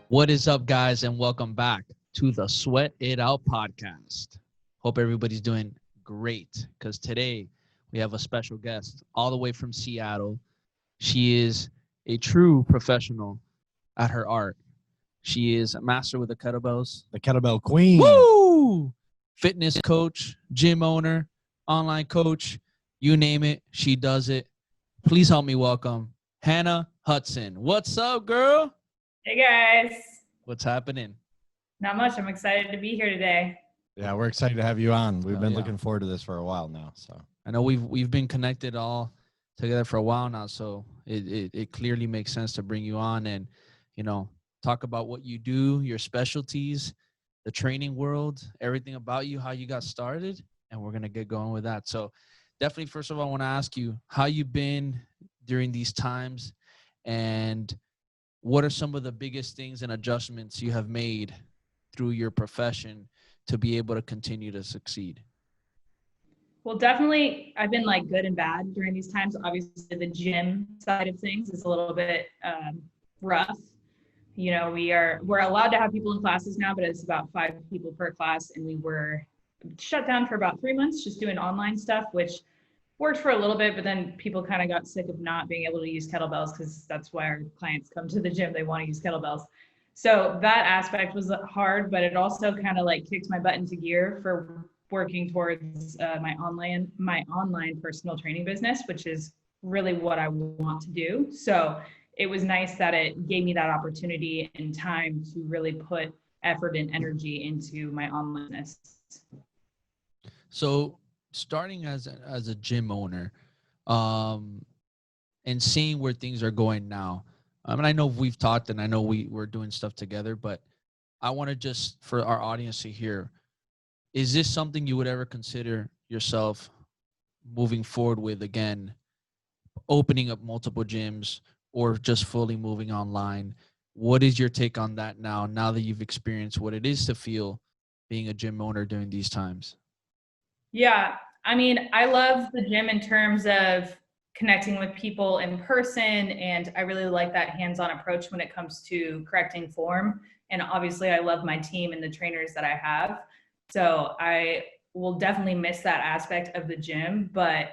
What is up, guys, and welcome back to the Sweat It Out podcast. Hope everybody's doing great because today we have a special guest all the way from Seattle. She is a true professional at her art. She is a master with the kettlebells. The Kettlebell Queen. Woo! Fitness coach, gym owner, online coach, you name it, she does it. Please help me welcome Hannah Hutson. What's up, girl? Hey guys. What's happening? Not much. I'm excited to be here today. Yeah, we're excited to have you on. We've been looking forward to this for a while now. So I know we've been connected all together for a while now, so it clearly makes sense to bring you on and, talk about what you do, your specialties, the training world, everything about you, how you got started, and we're going to get going with that. So definitely, first of all, I want to ask you how you've been during these times and what are some of the biggest things and adjustments you have made through your profession to be able to continue to succeed? Well, definitely, I've been like good and bad during these times. Obviously, the gym side of things is a little bit rough. We're allowed to have people in classes now, but it's about 5 people per class, and we were shut down for about 3 months just doing online stuff, which worked for a little bit, but then people kind of got sick of not being able to use kettlebells because that's why our clients come to the gym. They want to use kettlebells. So that aspect was hard, but it also kind of like kicked my butt into gear for working towards my online personal training business, which is really what I want to do. So it was nice that it gave me that opportunity and time to really put effort and energy into my online business. So starting as a gym owner, and seeing where things are going now. And I know we've talked and I know we're doing stuff together, but I want to just, for our audience to hear, is this something you would ever consider yourself moving forward with again, opening up multiple gyms or just fully moving online? What is your take on that now that you've experienced what it is to feel being a gym owner during these times? Yeah, I mean, I love the gym in terms of connecting with people in person, and I really like that hands-on approach when it comes to correcting form. And obviously, I love my team and the trainers that I have. So I will definitely miss that aspect of the gym. But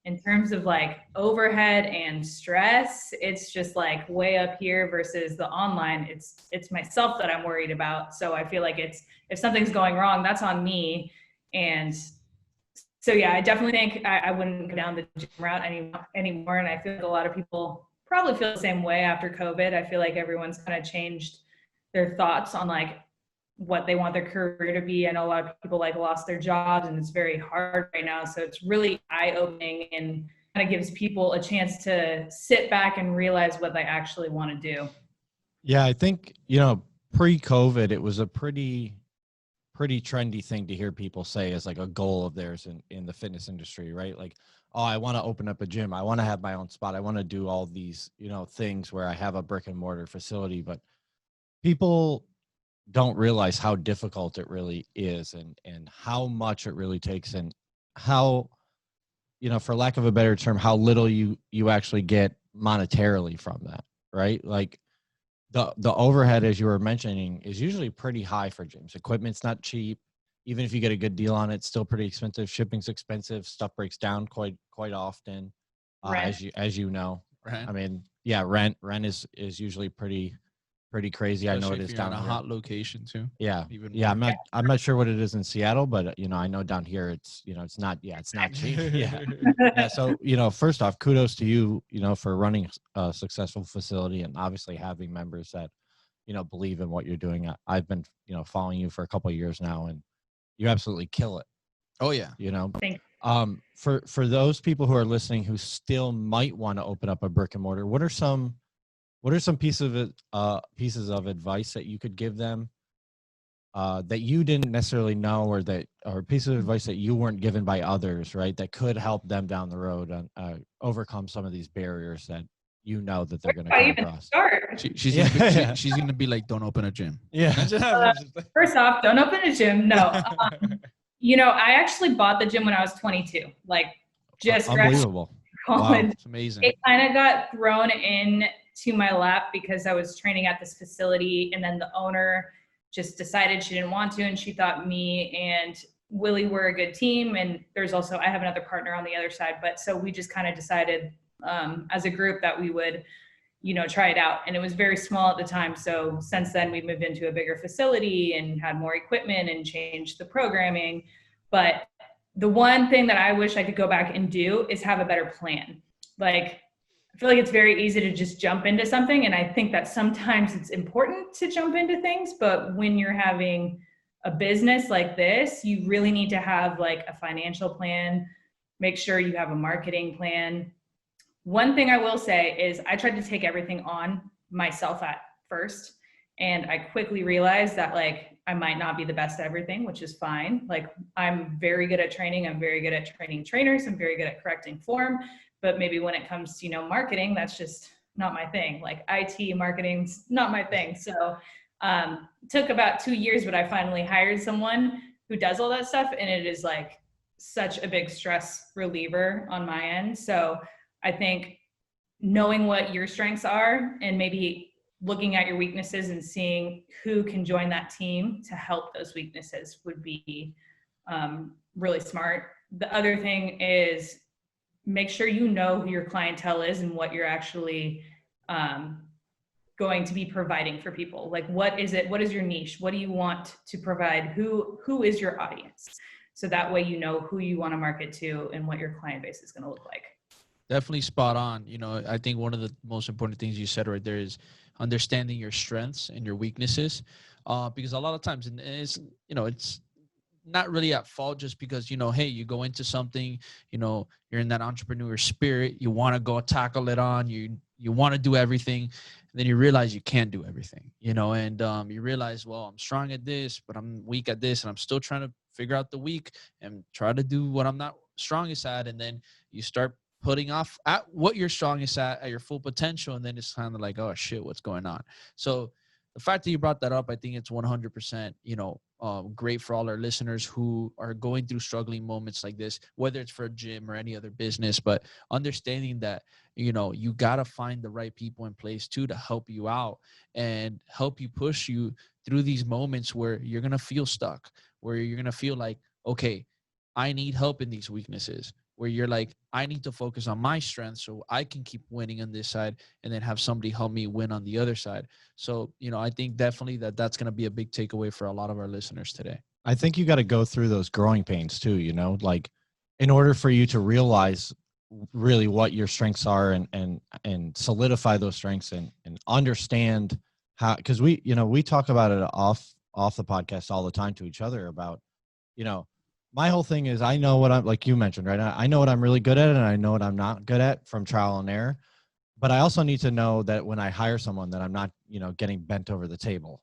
in terms of like overhead and stress, it's just like way up here versus the online. It's myself that I'm worried about. So I feel like if something's going wrong, that's on me. And so, yeah, I definitely think I wouldn't go down the gym route anymore. And I feel like a lot of people probably feel the same way after COVID. I feel like everyone's kind of changed their thoughts on like what they want their career to be. I know a lot of people like lost their jobs and it's very hard right now. So it's really eye-opening and kind of gives people a chance to sit back and realize what they actually want to do. Yeah, I think, pre-COVID, it was a pretty trendy thing to hear people say as like a goal of theirs in the fitness industry, right? Like, oh, I want to open up a gym. I want to have my own spot. I want to do all these, things where I have a brick and mortar facility, but people don't realize how difficult it really is and how much it really takes and how, for lack of a better term, how little you actually get monetarily from that, right? Like, the overhead, as you were mentioning, is usually pretty high for gyms. Equipment's not cheap. Even if you get a good deal on it, it's still pretty expensive. Shipping's expensive. Stuff breaks down quite often, as you know. Right. I mean, yeah, rent is usually pretty crazy. Especially I know it if is you're down in a here. hot location too. Yeah, Even yeah. more. I'm not sure what it is in Seattle, but I know down here it's it's not cheap. Yeah. Yeah. So first off, kudos to you, for running a successful facility and obviously having members that believe in what you're doing. I've been following you for a couple of years now, and you absolutely kill it. Oh yeah. Thank For those people who are listening who still might want to open up a brick and mortar, what are some pieces of advice that you could give them that you didn't necessarily know, or pieces of advice that you weren't given by others, right? That could help them down the road and overcome some of these barriers that that they're going to come across. She's gonna be like, don't open a gym. Yeah. First off, don't open a gym. No. I actually bought the gym when I was 22. Like, just unbelievable. college. Wow, it's amazing. It kind of got thrown in to my lap because I was training at this facility, and then the owner just decided she didn't want to, and she thought me and Willie were a good team. And there's also, I have another partner on the other side, but so we just kind of decided as a group that we would, try it out. And it was very small at the time. So since then we moved into a bigger facility and had more equipment and changed the programming. But the one thing that I wish I could go back and do is have a better plan. Like, I feel like it's very easy to just jump into something. And I think that sometimes it's important to jump into things, but when you're having a business like this, you really need to have like a financial plan, make sure you have a marketing plan. One thing I will say is I tried to take everything on myself at first. And I quickly realized that like, I might not be the best at everything, which is fine. Like, I'm very good at training. I'm very good at training trainers. I'm very good at correcting form. But maybe when it comes to, marketing, that's just not my thing. Like IT marketing's not my thing. So took about 2 years, but I finally hired someone who does all that stuff. And it is like such a big stress reliever on my end. So I think knowing what your strengths are and maybe looking at your weaknesses and seeing who can join that team to help those weaknesses would be really smart. The other thing is make sure you know who your clientele is and what you're actually going to be providing for people. Like, what is it? What is your niche? What do you want to provide? Who is your audience? So that way you know who you want to market to and what your client base is going to look like. Definitely spot on. I think one of the most important things you said right there is understanding your strengths and your weaknesses, because a lot of times, and it's not really at fault, just because hey, you go into something, you're in that entrepreneur spirit, you want to go tackle it on, you want to do everything, and then you realize you can't do everything, and you realize, well, I'm strong at this, but I'm weak at this, and I'm still trying to figure out the weak and try to do what I'm not strongest at, and then you start putting off at what you're strongest at your full potential, and then it's kind of like, oh shit, what's going on? So the fact that you brought that up, I think it's 100%, great for all our listeners who are going through struggling moments like this, whether it's for a gym or any other business, but understanding that, you got to find the right people in place too, to help you out and help you push you through these moments where you're going to feel stuck, where you're going to feel like, okay, I need help in these weaknesses, where you're like, I need to focus on my strengths so I can keep winning on this side and then have somebody help me win on the other side. So, I think definitely that's going to be a big takeaway for a lot of our listeners today. I think you got to go through those growing pains too, like in order for you to realize really what your strengths are and solidify those strengths and understand how, because we talk about it off the podcast all the time to each other about, my whole thing is I know what I'm, like you mentioned, right? I know what I'm really good at and I know what I'm not good at from trial and error. But I also need to know that when I hire someone that I'm not, getting bent over the table.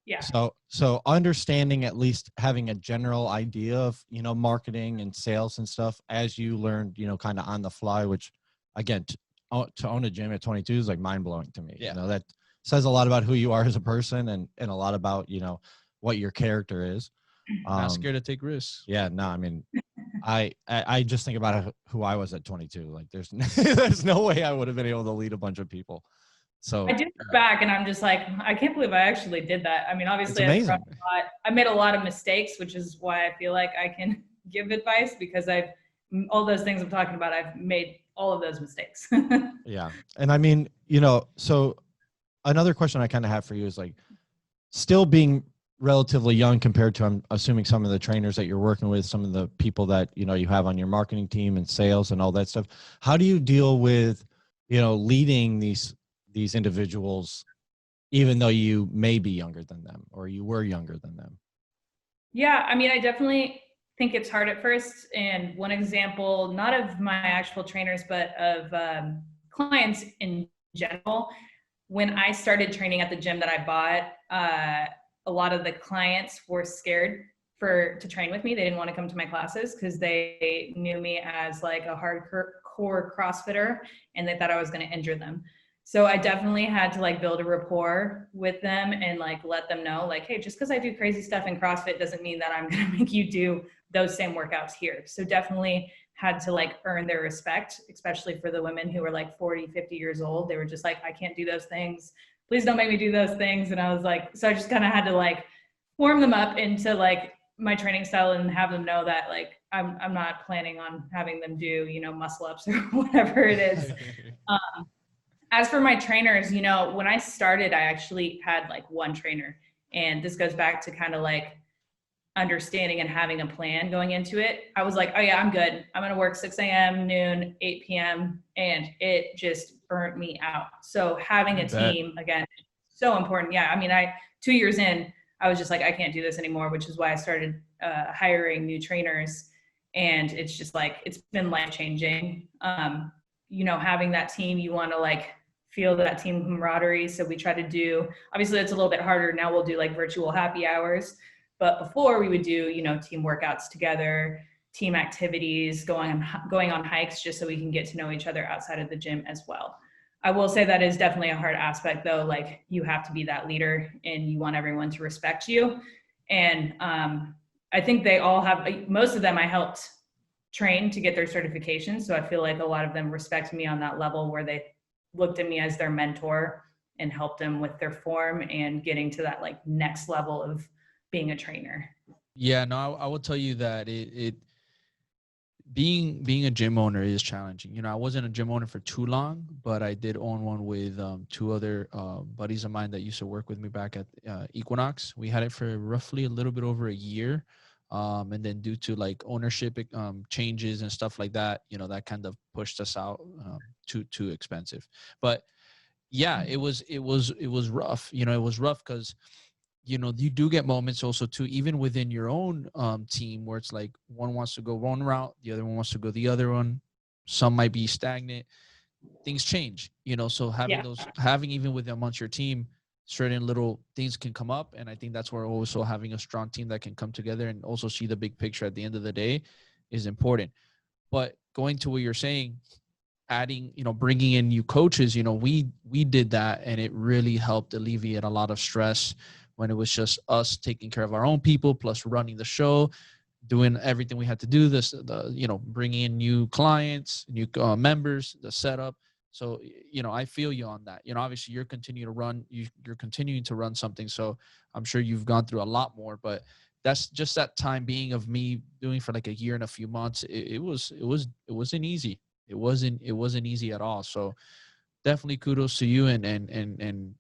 Yeah. So understanding, at least having a general idea of, marketing and sales and stuff as you learn, kind of on the fly, which again, to own a gym at 22 is like mind blowing to me. Yeah. That says a lot about who you are as a person and a lot about, what your character is. Not scared to take risks. Yeah, no, I mean, I just think about who I was at 22. Like there's no way I would have been able to lead a bunch of people. So I do look back and I'm just like, I can't believe I actually did that. I mean, obviously I made a lot of mistakes, which is why I feel like I can give advice, because all those things I'm talking about, I've made all of those mistakes. Yeah. And I mean, so another question I kind of have for you is like, still being relatively young compared to, I'm assuming, some of the trainers that you're working with, some of the people that, you have on your marketing team and sales and all that stuff. How do you deal with, leading these individuals, even though you may be younger than them or you were younger than them? Yeah, I mean, I definitely think it's hard at first. And one example, not of my actual trainers, but of clients in general, when I started training at the gym that I bought, a lot of the clients were scared to train with me. They didn't want to come to my classes because they knew me as like a hardcore CrossFitter and they thought I was going to injure them. So I definitely had to like build a rapport with them and like let them know like, hey, just because I do crazy stuff in CrossFit doesn't mean that I'm going to make you do those same workouts here. So definitely had to like earn their respect, especially for the women who were like 40, 50 years old. They were just like, I can't do those things. Please don't make me do those things. And I was like, so I just kind of had to like warm them up into like my training style and have them know that like I'm not planning on having them do, you know, muscle ups or whatever it is. As for my trainers, you know, when I started, I actually had like one trainer, and this goes back to kind of like understanding and having a plan going into it. I was like, oh yeah, I'm good. I'm going to work 6 a.m., noon, 8 p.m. And it just burnt me out. So having a team, again, so important. Yeah. I mean, 2 years in, I was just like, I can't do this anymore, which is why I started hiring new trainers. And it's just like, it's been life-changing. You know, having that team, you want to like feel that team camaraderie. So we try to do, obviously it's a little bit harder. Now we'll do like virtual happy hours. But before we would do, you know, team workouts together, team activities, going on hikes, just so we can get to know each other outside of the gym as well. I will say that is definitely a hard aspect though. Like you have to be that leader and you want everyone to respect you. And I think they all have, most of them I helped train to get their certifications. So I feel like a lot of them respect me on that level where they looked at me as their mentor and helped them with their form and getting to that like next level of being a trainer. Yeah, no, I will tell you that it being a gym owner is challenging. You know, I wasn't a gym owner for too long, but I did own one with two other buddies of mine that used to work with me back at Equinox. We had it for roughly a little bit over a year. And then due to like ownership changes and stuff like that, you know, that kind of pushed us out too expensive. But yeah, it was rough. You know, it was rough because, you know, you do get moments also too, even within your own team where it's like one wants to go one route, the other one wants to go the other one. Some might be stagnant. Things change, you know, so having even with amongst your team, certain little things can come up. And I think that's where also having a strong team that can come together and also see the big picture at the end of the day is important. But going to what you're saying, adding, you know, bringing in new coaches, you know, we did that and it really helped alleviate a lot of stress when it was just us taking care of our own people, plus running the show, doing everything we had to do, you know, bringing in new clients, new members, the setup. So, you know, I feel you on that. You know, obviously you're continuing to run something. So I'm sure you've gone through a lot more, but that's just that time being of me doing for like a year and a few months. It wasn't easy. It wasn't easy at all. So definitely kudos to you and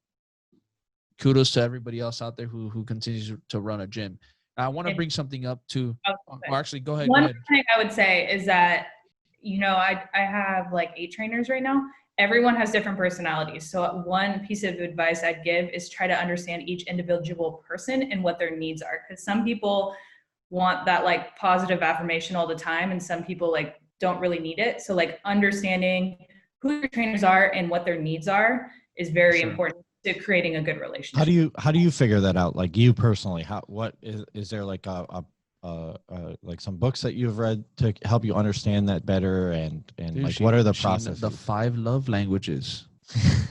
kudos to everybody else out there who continues to run a gym. Now, I want to bring something up too. Or actually, go ahead. One thing I would say is that, you know, I have like 8 trainers right now. Everyone has different personalities. So one piece of advice I'd give is try to understand each individual person and what their needs are. Because some people want that like positive affirmation all the time, and some people like don't really need it. So like understanding who your trainers are and what their needs are is very important to creating a good relationship. How do you figure that out? Like you personally, what is there like like some books that you've read to help you understand that better? And Dude, like, what are the processes? The 5 love languages.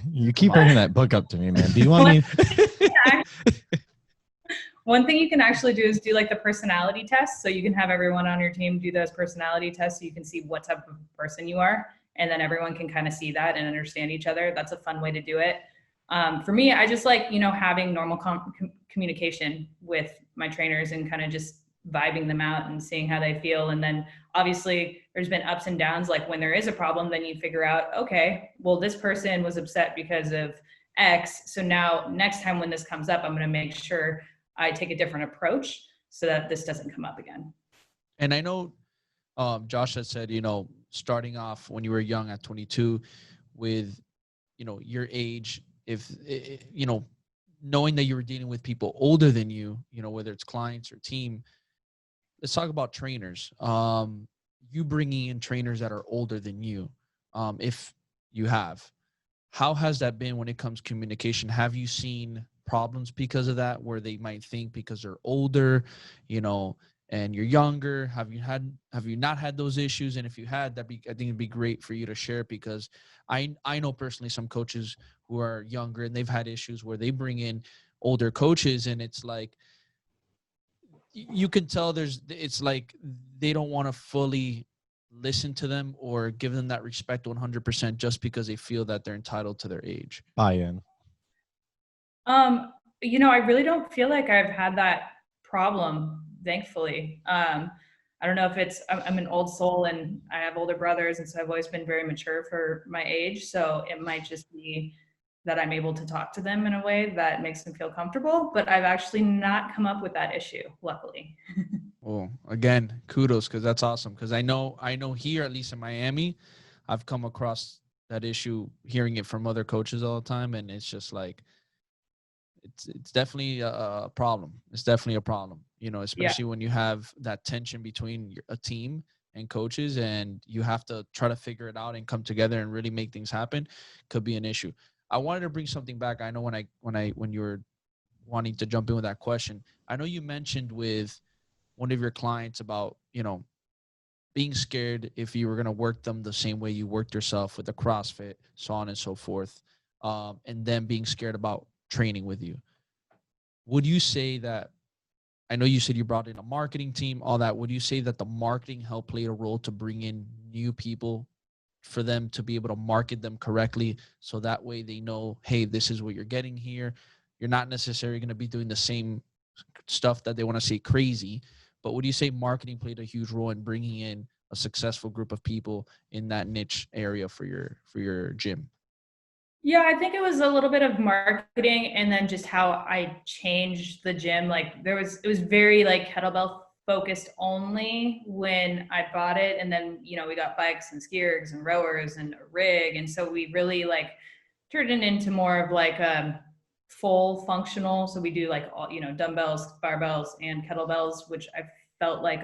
You keep bringing that book up to me, man. Do you want me? One thing you can actually do is do like the personality test. So you can have everyone on your team do those personality tests so you can see what type of person you are. And then everyone can kind of see that and understand each other. That's a fun way to do it. For me, I just like, you know, having normal communication with my trainers and kind of just vibing them out and seeing how they feel. And then obviously there's been ups and downs. Like when there is a problem, then you figure out, okay, well, this person was upset because of X. So now next time when this comes up, I'm going to make sure I take a different approach so that this doesn't come up again. And I know Josh had said, you know, starting off when you were young at 22 with, you know, your age, if, you know, knowing that you were dealing with people older than you, you know, whether it's clients or team, let's talk about trainers. You bringing in trainers that are older than you, if you have, how has that been when it comes to communication? Have you seen problems because of that, where they might think because they're older, you know, and you're younger? Have you not had those issues? And if you had, I think it'd be great for you to share, because I know personally some coaches who are younger and they've had issues where they bring in older coaches and it's like you can tell it's like they don't want to fully listen to them or give them that respect 100% just because they feel that they're entitled to their age. Buy-in. I really don't feel like I've had that problem, thankfully. I don't know if I'm an old soul and I have older brothers, and so I've always been very mature for my age. So it might just be that I'm able to talk to them in a way that makes them feel comfortable, but I've actually not come up with that issue, luckily. Well, again, kudos, because that's awesome. Because I know here, at least in Miami, I've come across that issue, hearing it from other coaches all the time, and it's just like, it's definitely a problem. It's definitely a problem, especially when you have that tension between a team and coaches, and you have to try to figure it out and come together and really make things happen. Could be an issue. I wanted to bring something back. I know when you were wanting to jump in with that question, I know you mentioned with one of your clients about, being scared if you were going to work them the same way you worked yourself with the CrossFit, so on and so forth, and then being scared about training with you. Would you say that, I know you said you brought in a marketing team, all that, would you say that the marketing helped play a role to bring in new people for them to be able to market them correctly, so that way they know, hey, this is what you're getting here. You're not necessarily going to be doing the same stuff that they want to say crazy, but would you say marketing played a huge role in bringing in a successful group of people in that niche area for your gym? Yeah, I think it was a little bit of marketing, and then just how I changed the gym. Like it was very like kettlebell focused only when I bought it. And then, we got bikes and ski ergs and rowers and a rig. And so we really like turned it into more of like a full functional. So we do like all, dumbbells, barbells, and kettlebells, which I felt like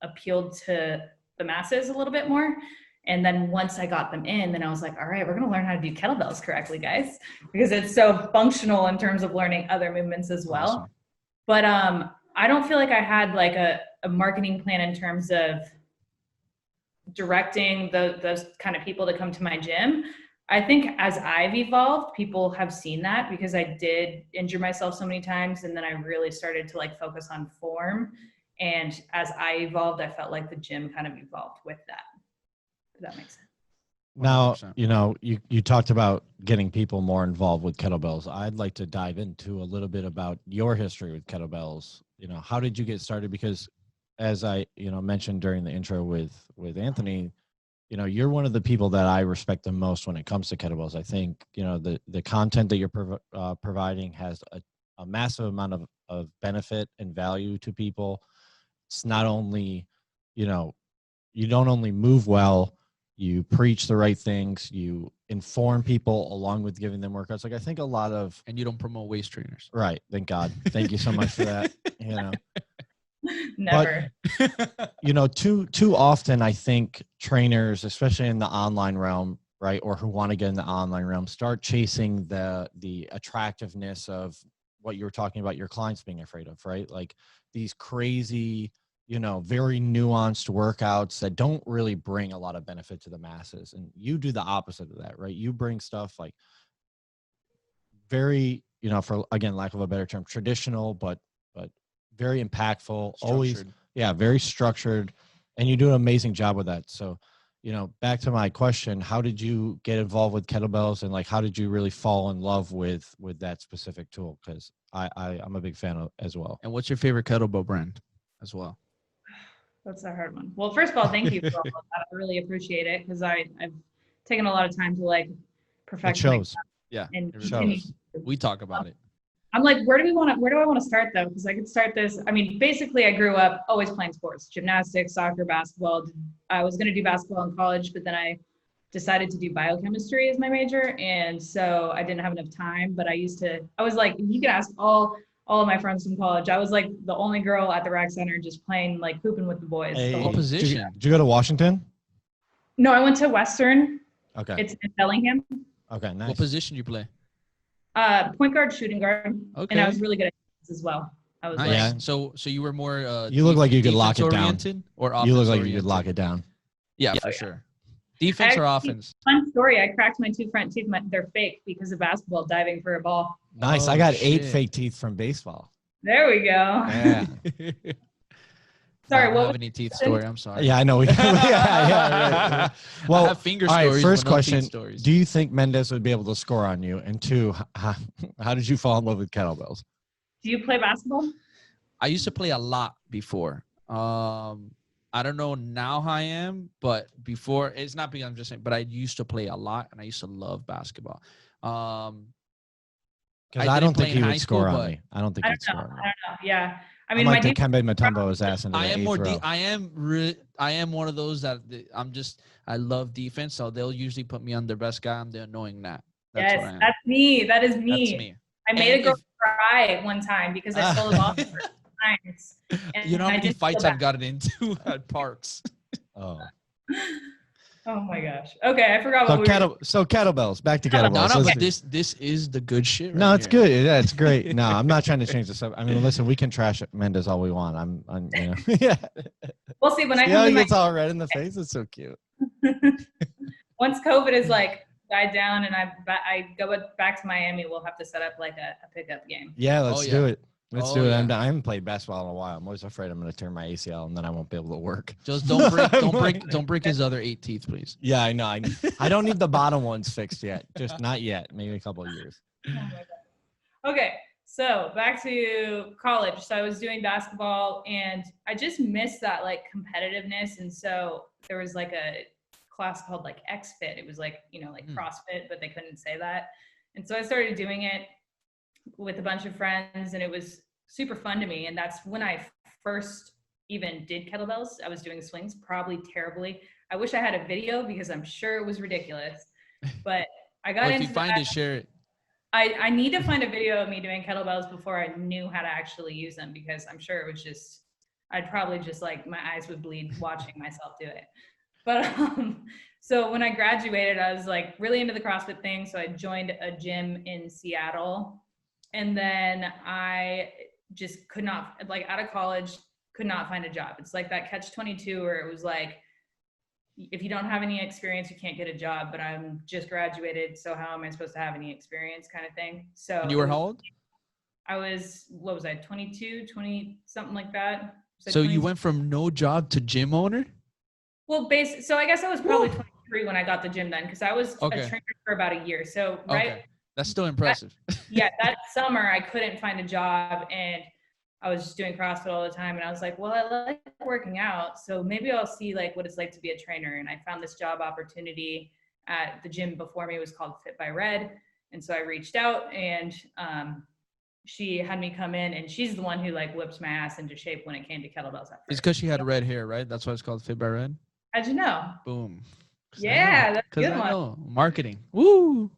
appealed to the masses a little bit more. And then once I got them in, then I was like, all right, we're going to learn how to do kettlebells correctly, guys, because it's so functional in terms of learning other movements as well. Awesome. But I don't feel like I had like a marketing plan in terms of directing those kind of people to come to my gym. I think as I've evolved, people have seen that, because I did injure myself so many times. And then I really started to like focus on form. And as I evolved, I felt like the gym kind of evolved with that. If that makes sense. Now, 100%. you talked about getting people more involved with kettlebells. I'd like to dive into a little bit about your history with kettlebells. How did you get started? Because as I, mentioned during the intro with Anthony, you're one of the people that I respect the most when it comes to kettlebells. I think, the content that you're providing has a massive amount of benefit and value to people. It's not only, you don't only move well, you preach the right things, you inform people along with giving them workouts. Like I think a lot of, and you don't promote waist trainers. Right. Thank God. Thank you so much for that. Never. But, too often I think trainers, especially in the online realm, right, or who want to get in the online realm, start chasing the attractiveness of what you were talking about your clients being afraid of, right? Like these crazy, very nuanced workouts that don't really bring a lot of benefit to the masses. And you do the opposite of that, right? You bring stuff like very, for again, lack of a better term, traditional, but very impactful, always, very structured. And you do an amazing job with that. So, back to my question, how did you get involved with kettlebells, and like, how did you really fall in love with that specific tool? Because I'm a big fan of as well. And what's your favorite kettlebell brand as well? That's a hard one. Well, first of all, thank you for all of that. I really appreciate it, because I've taken a lot of time to like perfect. It shows. Yeah, and it shows. We talk about it. I'm like, where do I want to start though? Because I could start this. I mean, basically I grew up always playing sports, gymnastics, soccer, basketball. I was going to do basketball in college, but then I decided to do biochemistry as my major. And so I didn't have enough time, but I was like, you can ask all of my friends from college. I was like the only girl at the rec center just playing, like hooping with the boys. Hey, what position? Did you go to Washington? No, I went to Western. Okay. It's in Bellingham. Okay, nice. What position do you play? Point guard, shooting guard. Okay. And I was really good at this as well. I was nice. like, Yeah. So you were more you look like you could lock it down. Or you look like you could lock it down. Yeah, for sure. Defense or offense? Fun story. I cracked my 2 front teeth. They're fake because of basketball, diving for a ball. Nice. Oh, I got shit. 8 fake teeth from baseball. There we go. Yeah. Sorry, I don't what have was any the teeth question? story. I'm sorry. Yeah, I know. Yeah. Well, I have finger all right, stories. first but no question. teeth stories. Do you think Mendez would be able to score on you? And two, how did you fall in love with kettlebells? Do you play basketball? I used to play a lot before. I don't know now how I am, but before, it's not because I'm just saying, but I used to play a lot and I used to love basketball. Because I I didn't don't play think in he high would school, score on but me. I don't think I he'd don't know. score on me. I don't know. Yeah. I I mean, might my take Kembe Mutombo his ass into I the am eighth more. row. I am one of those that I love defense, so they'll usually put me on their best guy. I'm the annoying that. That's what Yes, I am. that's me. That is That's me. me. I made And a girl if cry one time because I stole a ball for times. And you know how I many didn't fights feel I've gotten into at parks. Oh. bad. Oh my gosh. Okay, I forgot what we were. So kettlebells. Back to Kettlebells. kettlebells. No, Let's- but this is the good shit. No, right it's here. good. Yeah, it's great. No, I'm not trying to change the subject. I mean, listen, we can trash Mendez all we want. I'm you know, yeah. We'll see when I See come how to he my. gets all red in the face? It's so cute. Once COVID is like died down and I go back to Miami, we'll have to set up like a pickup game. Yeah, let's yeah. do it. Let's Oh, do it. yeah. I haven't played basketball in a while. I'm always afraid I'm going to tear my ACL and then I won't be able to work. Just don't break his other 8 teeth, please. Yeah, I know. I don't need the bottom ones fixed yet. Just not yet. Maybe a couple of years. Oh my God. Okay, so back to college. So I was doing basketball and I just missed that like competitiveness. And so there was like a class called like XFit. It was like, like CrossFit, but they couldn't say that. And so I started doing it with a bunch of friends and it was super fun to me. And that's when I first even did kettlebells. I was doing swings probably terribly. I wish I had a video because I'm sure it was ridiculous, but I got Well, if into you find that. it, share it. I need to find a video of me doing kettlebells before I knew how to actually use them because I'm sure it was just, I'd probably just like, my eyes would bleed watching myself do it. But so when I graduated, I was like really into the CrossFit thing. So I joined a gym in Seattle and then I just could not, like out of college, could not find a job. It's like that catch-22 where it was like, if you don't have any experience, you can't get a job, but I'm just graduated. So how am I supposed to have any experience kind of thing? So And you were how old? I was, what was I? 22, 20, something like that. So you went from no job to gym owner? Well, so I guess I was probably 23 when I got the gym done because I was Okay. a trainer for about a year. So, right. Okay. That's still impressive. That summer I couldn't find a job and I was just doing CrossFit all the time. And I was like, well, I like working out. So maybe I'll see like what it's like to be a trainer. And I found this job opportunity at the gym before me. It was called Fit by Red. And so I reached out and she had me come in and she's the one who like whipped my ass into shape when it came to kettlebells. It's because she had red hair, right? That's why it's called Fit by Red. How'd you know? Boom. Yeah, that's a good one. Know. Marketing. Woo.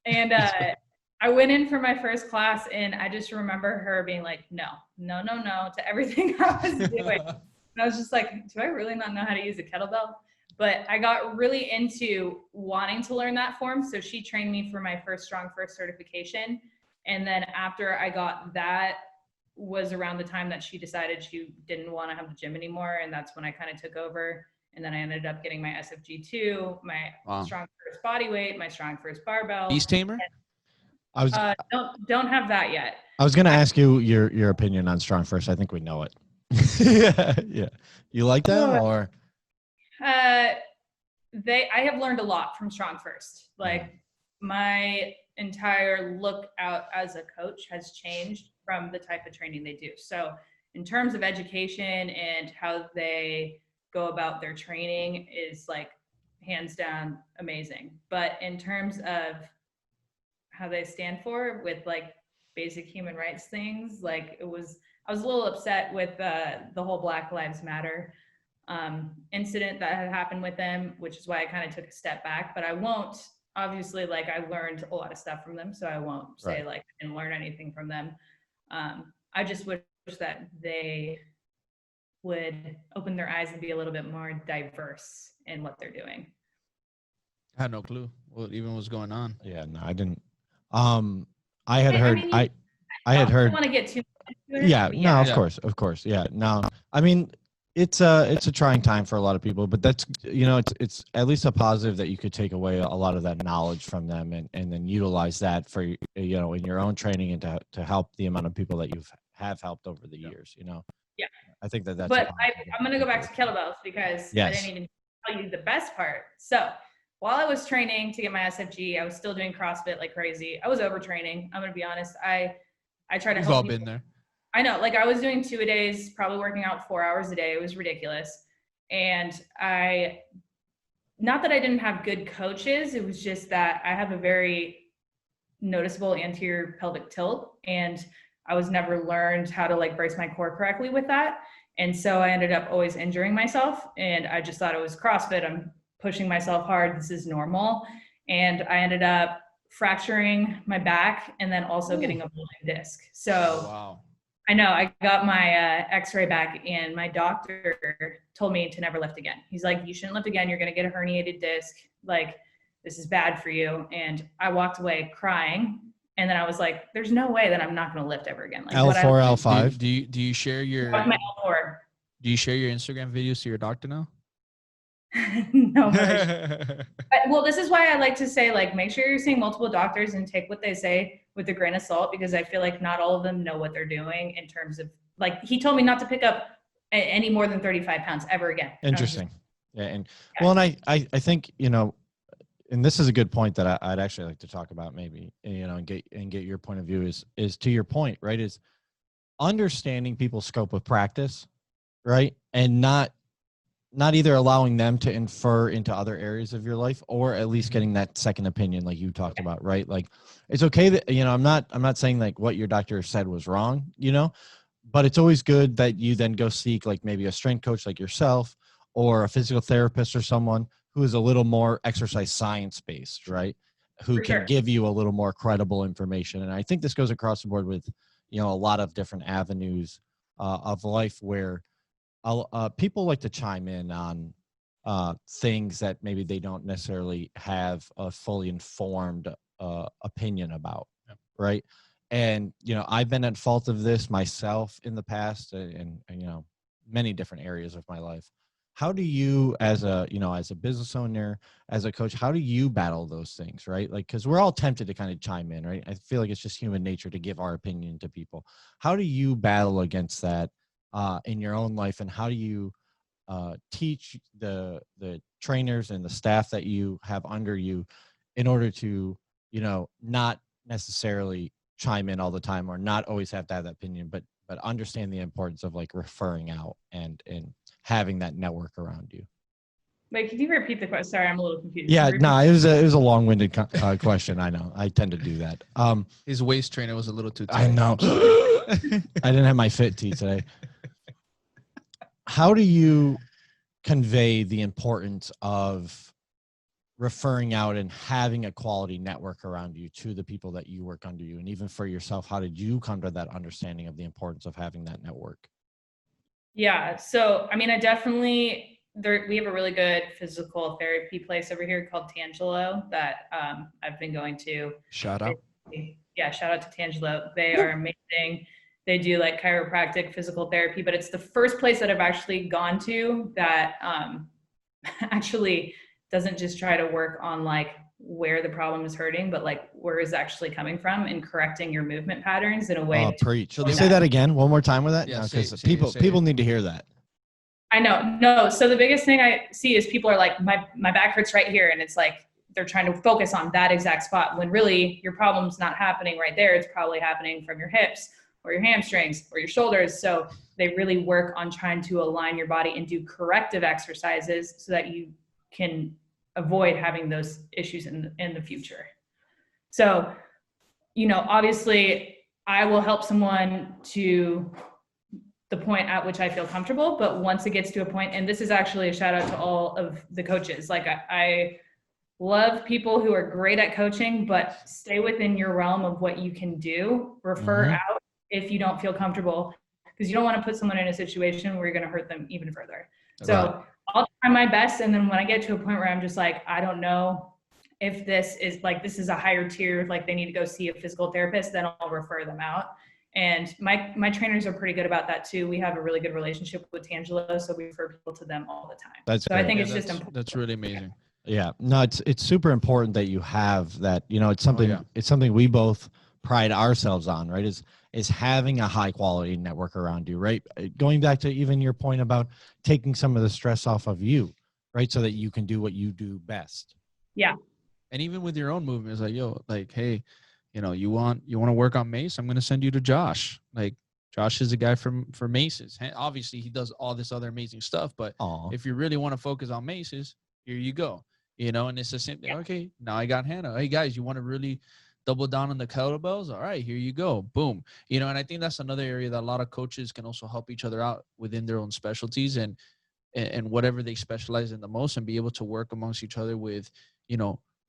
And I went in for my first class and I just remember her being like, no to everything I was doing. And I was just like, do I really not know how to use a kettlebell? But I got really into wanting to learn that form. So she trained me for my first Strong First certification. And then after I got that was around the time that she decided she didn't want to have the gym anymore. And that's when I kind of took over. And then I ended up getting my SFG2, my Strong First body weight, my Strong First barbell. Beast Tamer? I was don't have that yet. I was going to ask you your opinion on Strong First. I think we know it. Yeah. You like them or? I have learned a lot from Strong First. Like my entire look out as a coach has changed from the type of training they do. So in terms of education and how they go about their training is like hands down amazing. But in terms of how they stand for with like basic human rights things, like I was a little upset with the whole Black Lives Matter incident that had happened with them, which is why I kind of took a step back. But I won't, obviously, like I learned a lot of stuff from them, so I won't say like I didn't learn anything from them. I just wish that they would open their eyes and be a little bit more diverse in what they're doing. I had no clue what even was going on. Yeah, no, I didn't. I had heard. I had I heard. don't want to get too much into it. Yeah, but no, of course. Yeah, no. I mean, it's a trying time for a lot of people, but that's, it's at least a positive that you could take away a lot of that knowledge from them and then utilize that for, in your own training and to help the amount of people that you've have helped over the years, you know? Yeah. I think that's, but I'm going to go back to kettlebells because I didn't even tell you the best part. So while I was training to get my SFG, I was still doing CrossFit like crazy. I was overtraining. I'm going to be honest. I try to We've help all people. been there. I know, like I was doing 2-a-days, probably working out 4 hours a day. It was ridiculous. And not that I didn't have good coaches. It was just that I have a very noticeable anterior pelvic tilt, and I was never learned how to like brace my core correctly with that. And so I ended up always injuring myself, and I just thought it was CrossFit. I'm pushing myself hard. This is normal. And I ended up fracturing my back and then also getting a bulging disc. So wow. I know I got my x-ray back, and my doctor told me to never lift again. He's like, you shouldn't lift again. You're going to get a herniated disc. Like, this is bad for you. And I walked away crying. And then I was like, there's no way that I'm not going to lift ever again. Like L4, L5. Do you share your my L4. Do you share your Instagram videos to your doctor now? No. Well, this is why I like to say, like, make sure you're seeing multiple doctors and take what they say with a grain of salt, because I feel like not all of them know what they're doing in terms of, like, he told me not to pick up any more than 35 pounds ever again. Interesting. Yeah. And well, and I think, you know, and this is a good point that I'd actually like to talk about maybe, you know, and get your point of view is to your point, right? Is understanding people's scope of practice, right? And not either allowing them to infer into other areas of your life, or at least getting that second opinion, like you talked about, right? Like, it's okay that, you know, I'm not saying like what your doctor said was wrong, you know, but it's always good that you then go seek like maybe a strength coach like yourself, or a physical therapist, or someone who is a little more exercise science based, right? Who can give you a little more credible information. And I think this goes across the board with, you know, a lot of different avenues of life where people like to chime in on things that maybe they don't necessarily have a fully informed opinion about, right? And, you know, I've been at fault of this myself in the past, and you know, many different areas of my life. How do you, as a, you know, as a business owner, as a coach, how do you battle those things, right? Like, because we're all tempted to kind of chime in, right? I feel like it's just human nature to give our opinion to people. How do you battle against that in your own life, and how do you teach the trainers and the staff that you have under you in order to, you know, not necessarily chime in all the time, or not always have to have that opinion, but understand the importance of like referring out and having that network around you? Wait, could you repeat the question? Sorry, I'm a little confused. Yeah, no, it was a long-winded question. I know. I tend to do that. His waist trainer was a little too tight. I know. I didn't have my fit tee today. How do you convey the importance of referring out and having a quality network around you to the people that you work under you? And even for yourself, how did you come to that understanding of the importance of having that network? Yeah. So, I mean, we have a really good physical therapy place over here called Tangelo that I've been going to. Shout out. Yeah. Shout out to Tangelo. They are amazing. They do like chiropractic physical therapy, but it's the first place that I've actually gone to that actually doesn't just try to work on like where the problem is hurting, but like where is actually coming from, and correcting your movement patterns in a way. Preach. So say that again one more time with that. Yeah, because people need to hear that. I know. No. So the biggest thing I see is people are like, my back hurts right here. And it's like, they're trying to focus on that exact spot when really your problem's not happening right there. It's probably happening from your hips or your hamstrings or your shoulders. So they really work on trying to align your body and do corrective exercises so that you can avoid having those issues in the future. So, you know, obviously I will help someone to the point at which I feel comfortable, but once it gets to a point, and this is actually a shout out to all of the coaches. Like I love people who are great at coaching, but stay within your realm of what you can do. Refer out if you don't feel comfortable, because you don't want to put someone in a situation where you're going to hurt them even further. So I'll try my best. And then when I get to a point where I'm just like, I don't know if this is a higher tier, like they need to go see a physical therapist, then I'll refer them out. And my trainers are pretty good about that too. We have a really good relationship with Tangelo, so we refer people to them all the time. So I think it's just important. That's really amazing. Yeah, no, it's super important that you have that. You know, it's something we both pride ourselves on, right? is having a high quality network around you, right? Going back to even your point about taking some of the stress off of you, right? So that you can do what you do best. Yeah. And even with your own movements, like, yo, like, hey, you want to work on mace? I'm going to send you to Josh. Like, Josh is a guy for maces. Obviously, he does all this other amazing stuff. But if you really want to focus on maces, here you go. And it's the same thing. Yeah. Okay, now I got Hannah. Hey, guys, you want to really double down on the kettlebells? All right, here you go. Boom. And I think that's another area that a lot of coaches can also help each other out within their own specialties and whatever they specialize in the most, and be able to work amongst each other with,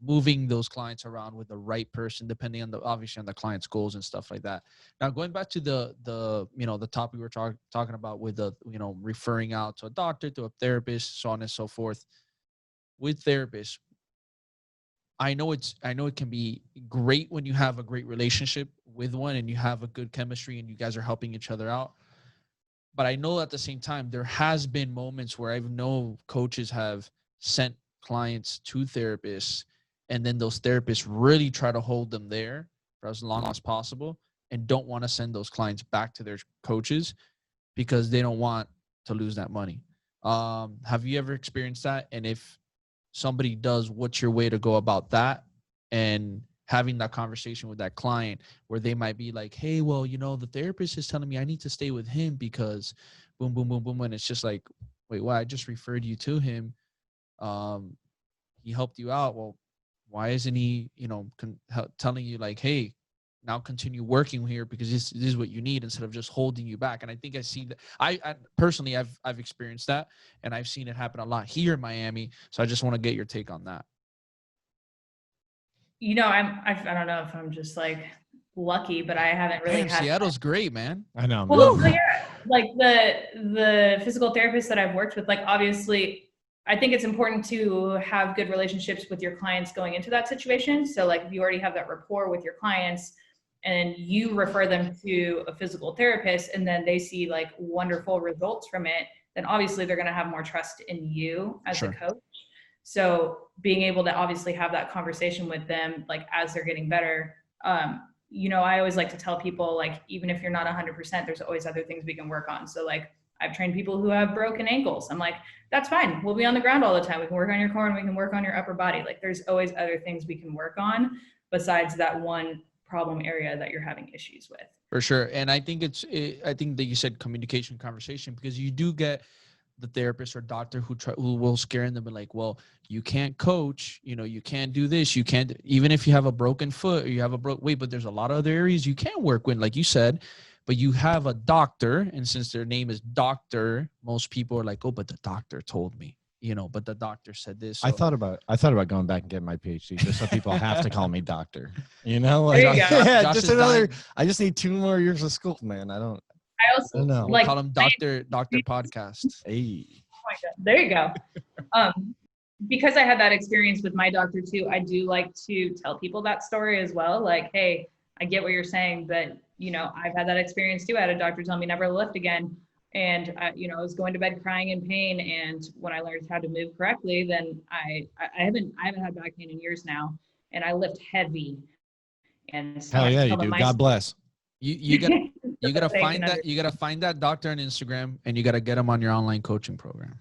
moving those clients around with the right person, depending on obviously on the client's goals and stuff like that. Now, going back to the topic we were talking about with the, referring out to a doctor, to a therapist, so on and so forth. With therapists, I know it can be great when you have a great relationship with one and you have a good chemistry and you guys are helping each other out. But I know at the same time, there has been moments where I know coaches have sent clients to therapists, and then those therapists really try to hold them there for as long as possible and don't want to send those clients back to their coaches because they don't want to lose that money. Have you ever experienced that? And if somebody does, what's your way to go about that and having that conversation with that client where they might be like, hey, well, the therapist is telling me I need to stay with him because boom, boom, boom, boom. And it's just like, wait, well, I just referred you to him. He helped you out. Well, why isn't he, telling you like, hey, now continue working here because this is what you need, instead of just holding you back? And I think I see that. I personally, I've experienced that, and I've seen it happen a lot here in Miami. So I just want to get your take on that. I don't know if I'm just like lucky, but I haven't really had. Seattle's great, man. I know. Well, like the physical therapists that I've worked with, like obviously, I think it's important to have good relationships with your clients going into that situation. So like if you already have that rapport with your clients and you refer them to a physical therapist and then they see like wonderful results from it, then obviously they're going to have more trust in you as a coach. So being able to obviously have that conversation with them, like as they're getting better, I always like to tell people, like, even if you're not 100%, there's always other things we can work on. So like I've trained people who have broken ankles. I'm like, that's fine. We'll be on the ground all the time. We can work on your core and we can work on your upper body. Like there's always other things we can work on besides that one problem area that you're having issues with. For sure. And I think I think that you said communication, conversation, because you do get the therapist or doctor who will scare them and like, well, you can't coach, you can't do this. You can't, even if you have a broken foot or you have a wait, but there's a lot of other areas you can work with, like you said. But you have a doctor, and since their name is doctor, most people are like, oh, but the doctor told me, but the doctor said this. So. I thought about going back and getting my PhD just so people have to call me doctor. Like, yeah, I just need 2 more years of school, man. I also know. We'll call him Doctor Podcast. Hey. Oh my God. There you go. Because I had that experience with my doctor too, I do like to tell people that story as well. Like, hey, I get what you're saying, but I've had that experience too. I had a doctor tell me never to lift again. And, I was going to bed crying in pain. And when I learned how to move correctly, then I haven't had back pain in years now, and I lift heavy. And so hell yeah, you do. God bless. You gotta find that. You gotta find that doctor on Instagram, and you gotta get him on your online coaching program.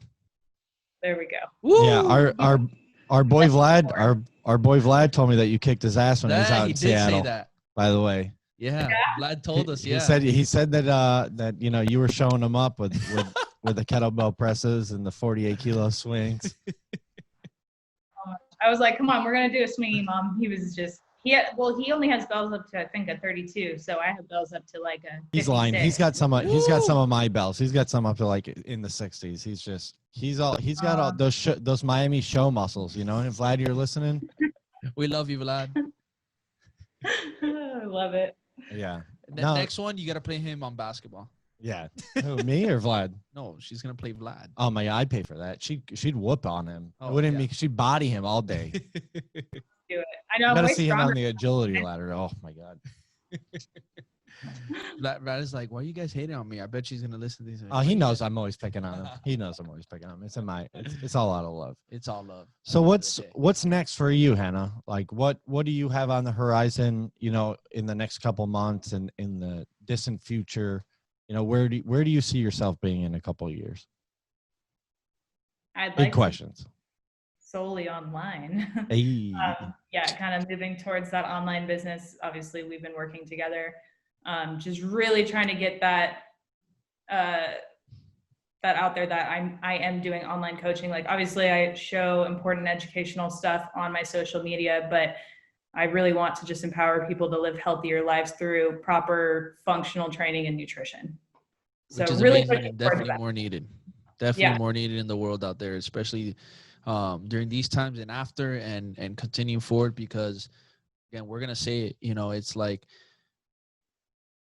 There we go. Woo! Yeah, our boy Vlad, our boy Vlad told me that you kicked his ass when he was out in Seattle. Say that. By the way. Yeah, Vlad told us. Yeah, he said that you were showing him up with the kettlebell presses and the 48 kilo swings. I was like, come on, we're gonna do a swingy, Mom. He was just he only has bells up to I think a 32, so I have bells up to like a 56. He's lying. He's got some of my bells. He's got some up to like in the 60s. He's got all those Miami show muscles, And Vlad, you're listening. We love you, Vlad. I love it. Yeah. Next one, you got to play him on basketball. Yeah. Who, me or Vlad? No, she's going to play Vlad. Oh, my, I'd pay for that. She'd whoop on him. Oh, it wouldn't be, she'd body him all day. Do it. I know. You got to see him on the agility ladder. Oh, my God. Brad is like, why are you guys hating on me? I bet she's gonna listen to these. Oh, he knows I'm always picking on him. He knows I'm always picking on him. It's all out of love. It's all love. So what's next for you, Hannah? Like what do you have on the horizon, in the next couple months and in the distant future? Where do you see yourself being in a couple of years? I'd Big like questions. Solely online. Hey. Kind of moving towards that online business. Obviously, we've been working together. Just really trying to get that out there that I am doing online coaching. Like obviously I show important educational stuff on my social media, but I really want to just empower people to live healthier lives through proper functional training and nutrition. Which is really amazing and definitely more needed. Definitely more needed in the world out there, especially during these times and after and continue forward, because again, we're gonna say it, it's like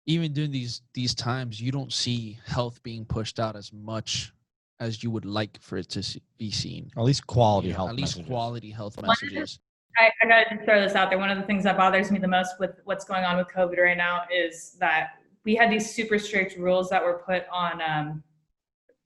even during these times, you don't see health being pushed out as much as you would like for it to be seen. At least quality health. At least quality health messages. I gotta throw this out there. One of the things that bothers me the most with what's going on with COVID right now is that we had these super strict rules that were put on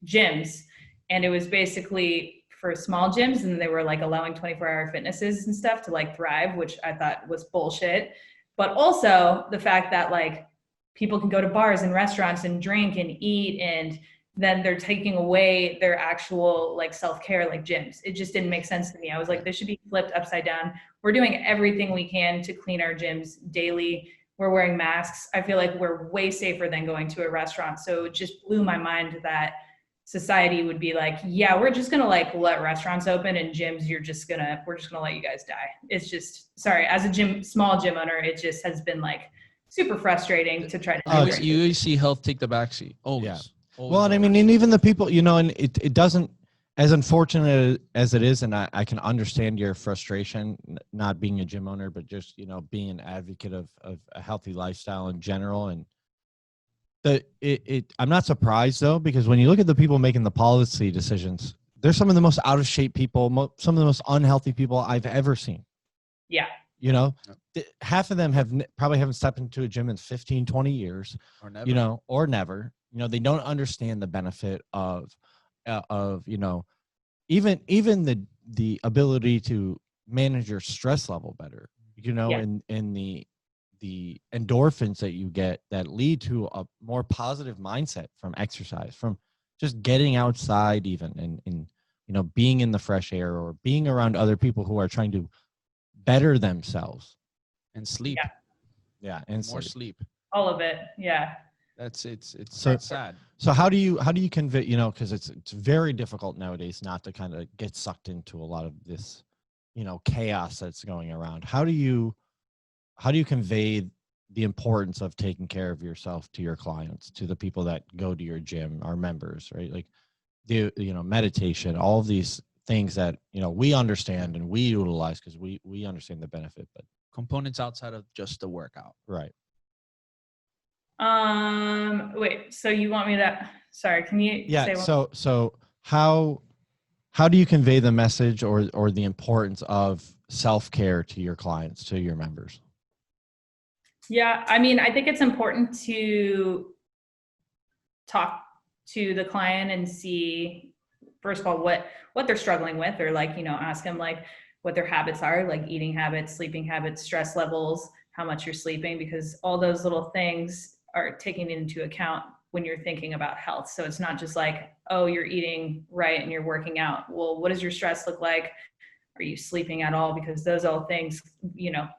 gyms, and it was basically for small gyms, and they were like allowing 24-hour fitnesses and stuff to like thrive, which I thought was bullshit. But also the fact that like people can go to bars and restaurants and drink and eat, and then they're taking away their actual like self-care like gyms. It just didn't make sense to me. I was like, this should be flipped upside down. We're doing everything we can to clean our gyms daily. We're wearing masks. I feel like we're way safer than going to a restaurant. So it just blew my mind that society would be like, yeah, we're just gonna like let restaurants open, and gyms, we're just gonna let you guys die. It's just, sorry, as a small gym owner, it just has been like super frustrating to try to you see health take the backseat. Always. Yeah. Always. Well, and I mean, and even the people, and it doesn't, as unfortunate as it is, and I can understand your frustration not being a gym owner, but just, being an advocate of a healthy lifestyle in general. And I'm not surprised though, because when you look at the people making the policy decisions, they're some of the most out of shape people, some of the most unhealthy people I've ever seen. Yeah. Half of them probably haven't stepped into a gym in 15, 20 years, or never, or never. They don't understand the benefit of even the ability to manage your stress level better, and the endorphins that you get that lead to a more positive mindset from exercise, from just getting outside even, and being in the fresh air or being around other people who are trying to better themselves. And sleep. Yeah. And more sleep. All of it. Yeah. It's so sad. So how do you convey, because it's very difficult nowadays not to kind of get sucked into a lot of this, chaos that's going around. How do you convey the importance of taking care of yourself to your clients, to the people that go to your gym, our members, right? Like meditation, all of these things that, we understand and we utilize because we understand the benefit, but components outside of just the workout. Right. Wait, so you want me to, sorry, can you say one? So how do you convey the message or the importance of self-care to your clients, to your members? Yeah, I mean, I think it's important to talk to the client and see, first of all, what they're struggling with, or like, ask them like what their habits are, like eating habits, sleeping habits, stress levels, how much you're sleeping, because all those little things are taken into account when you're thinking about health. So it's not just like, oh, you're eating right and you're working out. Well, what does your stress look like? Are you sleeping at all? Because those all things,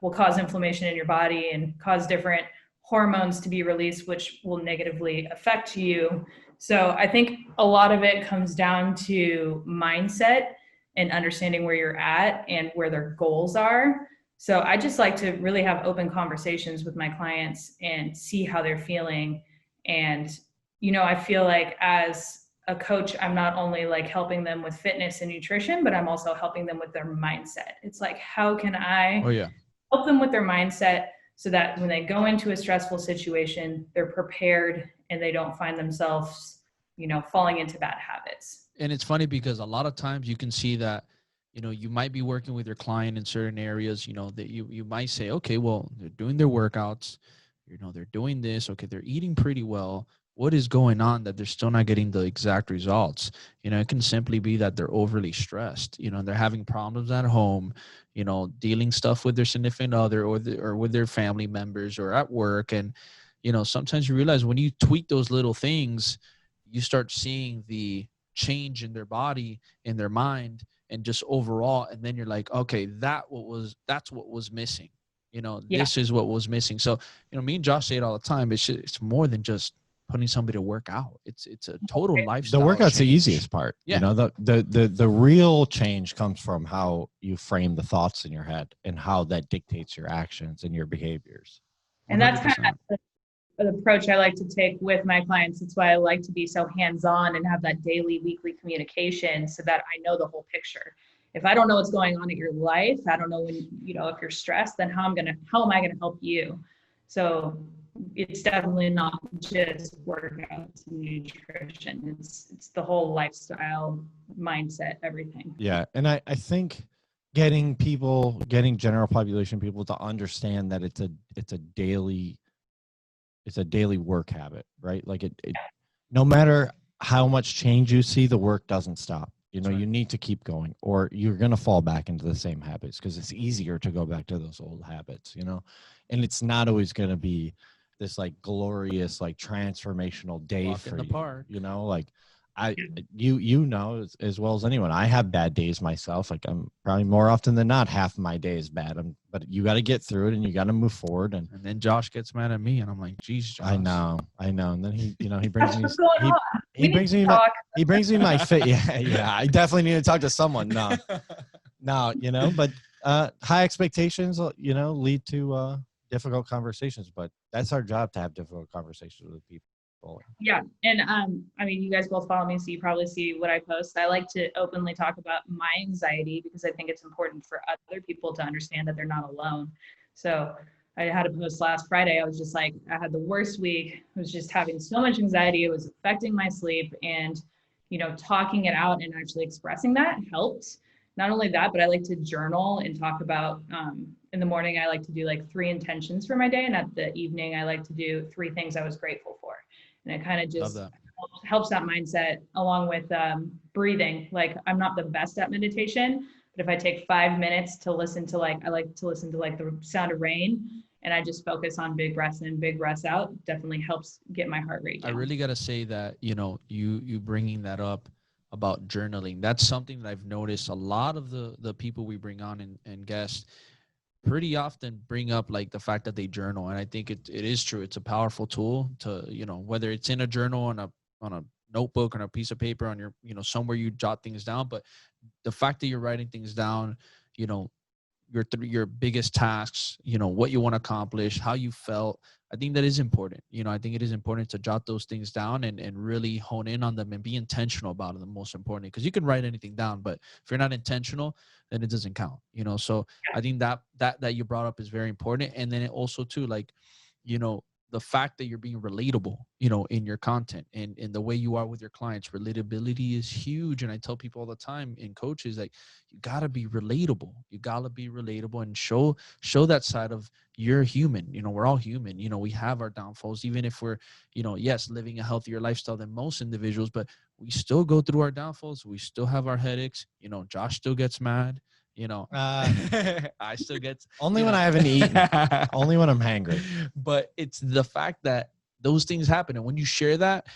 will cause inflammation in your body and cause different hormones to be released, which will negatively affect you. So I think a lot of it comes down to mindset and understanding where you're at and where their goals are. So I just like to really have open conversations with my clients and see how they're feeling. And, I feel like as a coach, I'm not only like helping them with fitness and nutrition, but I'm also helping them with their mindset. It's like, how can I help them with their mindset so that when they go into a stressful situation, they're prepared and they don't find themselves, falling into bad habits. And it's funny because a lot of times you can see that, you might be working with your client in certain areas, that you might say, okay, well, they're doing their workouts, they're doing this. Okay, they're eating pretty well. What is going on that they're still not getting the exact results? It can simply be that they're overly stressed. They're having problems at home, dealing stuff with their significant other or with their family members or at work. And, sometimes you realize when you tweak those little things, you start seeing the change in their body, in their mind, and just overall. And then you're like, okay, that's what was missing. Yeah. This is what was missing. So, me and Josh say it all the time. It's more than just putting somebody to work out. It's a total lifestyle. The workout's change. the easiest part. Yeah. The real change comes from how you frame the thoughts in your head and how that dictates your actions and your behaviors. And that's kind of the approach I like to take with my clients. That's why I like to be so hands-on and have that daily, weekly communication so that I know the whole picture. If I don't know what's going on in your life, I don't know when, if you're stressed, then how am I going to help you? So it's definitely not just workouts and nutrition. It's the whole lifestyle, mindset, everything. Yeah. And I think getting general population people to understand that it's a daily work habit, right? Like it no matter how much change you see, the work doesn't stop. You need to keep going or you're going to fall back into the same habits because it's easier to go back to those old habits, and it's not always going to be this like glorious, like transformational day walk for in the you, park. like as well as anyone, I have bad days myself. Like I'm probably more often than not, half of my day is bad. But you got to get through it and you got to move forward. And then Josh gets mad at me and I'm like, geez, Josh. I know. And then he brings me, he brings me my fit. Yeah. I definitely need to talk to someone. No, but high expectations, lead to difficult conversations, but that's our job to have difficult conversations with people. Yeah. And you guys both follow me, so you probably see what I post. I like to openly talk about my anxiety because I think it's important for other people to understand that they're not alone. So I had a post last Friday. I was just like, I had the worst week. I was just having so much anxiety. It was affecting my sleep, and, talking it out and actually expressing that helped. Not only that, but I like to journal and talk about, in the morning, I like to do like 3 intentions for my day. And at the evening, I like to do 3 things I was grateful for. And it kind of just helps that mindset, along with breathing. Like I'm not the best at meditation, but if I take 5 minutes to listen to I like to listen to the sound of rain, and I just focus on big breaths in, big breaths out, definitely helps get my heart rate down. I really got to say that, you bringing that up about journaling, that's something that I've noticed a lot of the people we bring on and guests pretty often bring up like the fact that they journal. And I think it is true. It's a powerful tool to, whether it's in a journal on a notebook, on a piece of paper, on your, somewhere you jot things down. But the fact that you're writing things down, your biggest tasks, what you want to accomplish, how you felt, I think that is important. I think it is important to jot those things down and really hone in on them and be intentional about it, the most importantly, because you can write anything down, but if you're not intentional, then it doesn't count, so I think that you brought up is very important. And then it also too, the fact that you're being relatable, in your content and in the way you are with your clients. Relatability is huge. And I tell people all the time in coaches, like, you gotta be relatable. You gotta be relatable and show that side of you're human. We're all human. We have our downfalls, even if we're, yes, living a healthier lifestyle than most individuals, but we still go through our downfalls. We still have our headaches. Josh still gets mad. I still get only when I haven't eaten, only when I'm hangry. But it's the fact that those things happen, and when you share that,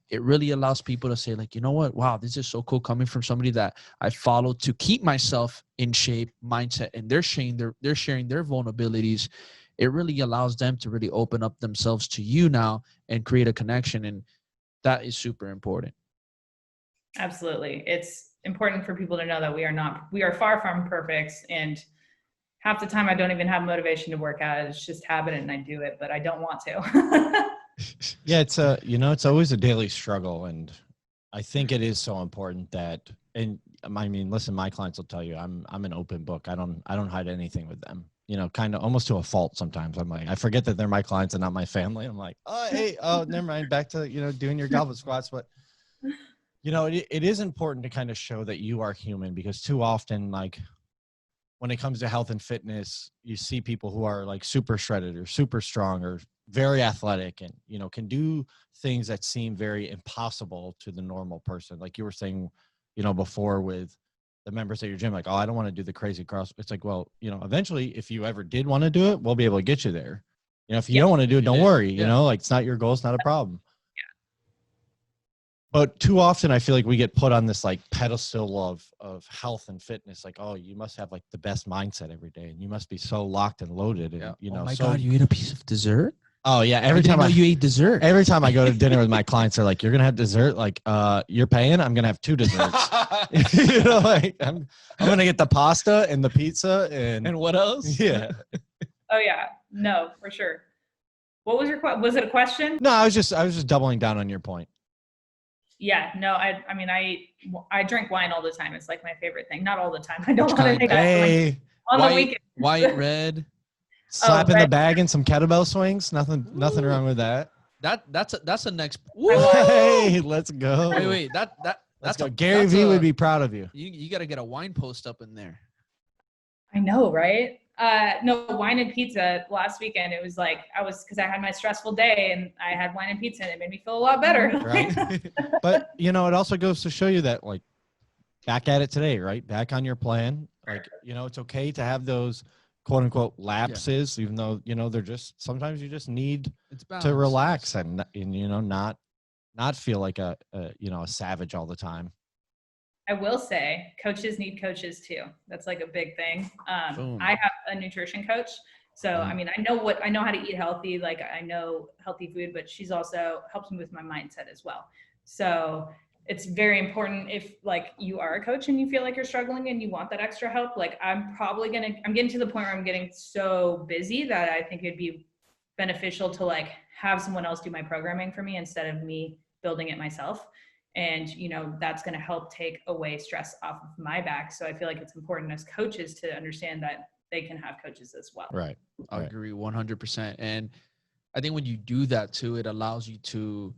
it really allows people to say, like, you know what? Wow, this is so cool coming from somebody that I follow to keep myself in shape, mindset, and they're sharing their vulnerabilities. It really allows them to really open up themselves to you now and create a connection, and that is super important. Absolutely. It's important for people to know that we are far from perfect, and half the time I don't even have motivation to work out. It's just habit and I do it, but I don't want to. Yeah, it's it's always a daily struggle, and I think it is so important that, and listen, my clients will tell you I'm an open book. I don't hide anything with them. Kind of almost to a fault sometimes. I'm like, I forget that they're my clients and not my family. I'm like, oh, hey, never mind, back to doing your goblet squats. But it is important to kind of show that you are human, because too often, like, when it comes to health and fitness, you see people who are like super shredded or super strong or very athletic and, you know, can do things that seem very impossible to the normal person. Like you were saying, you know, before with the members at your gym, like, oh, I don't want to do the crazy cross. It's like, well, you know, eventually if you ever did want to do it, we'll be able to get you there. You know, if you don't want to do it, don't worry, you know, like it's not your goal. It's not a problem. But too often I feel like we get put on this like pedestal of health and fitness. Like, oh, you must have like the best mindset every day and you must be so locked and loaded. And, you know, oh my God, you ate a piece of dessert? Oh yeah. Every time you ate dessert. Every time I go to dinner with my clients, they're like, you're going to have dessert. Like, you're paying, I'm going to have 2 desserts. You know, like I'm going to get the pasta and the pizza and what else? Yeah. Oh yeah. No, for sure. What was was it a question? No, I was just doubling down on your point. Yeah, no, I mean, I drink wine all the time. It's like my favorite thing. Not all the time. I don't want to think hey, on the weekend. White, red. Slapping the bag in some kettlebell swings. Nothing wrong with that. That's a next. Hey, let's go. Wait, that's go. Gary V would be proud of you. You got to get a wine post up in there. I know, right? No, wine and pizza last weekend. It was like because I had my stressful day and I had wine and pizza and it made me feel a lot better. Right. But you know, it also goes to show you that like back at it today, right? Back on your plan. Like, you know, it's okay to have those quote unquote lapses, even though, you know, they're just, sometimes you just need to relax and you know, not feel like a savage all the time. I will say coaches need coaches too. That's like a big thing. I have a nutrition coach. So, I mean, I know how to eat healthy. Like I know healthy food, but she's also helps me with my mindset as well. So it's very important if like you are a coach and you feel like you're struggling and you want that extra help. Like I'm getting to the point where I'm getting so busy that I think it'd be beneficial to like have someone else do my programming for me instead of me building it myself. And, you know, that's going to help take away stress off of my back. So I feel like it's important as coaches to understand that they can have coaches as well. Right. I agree 100%. And I think when you do that too, it allows you to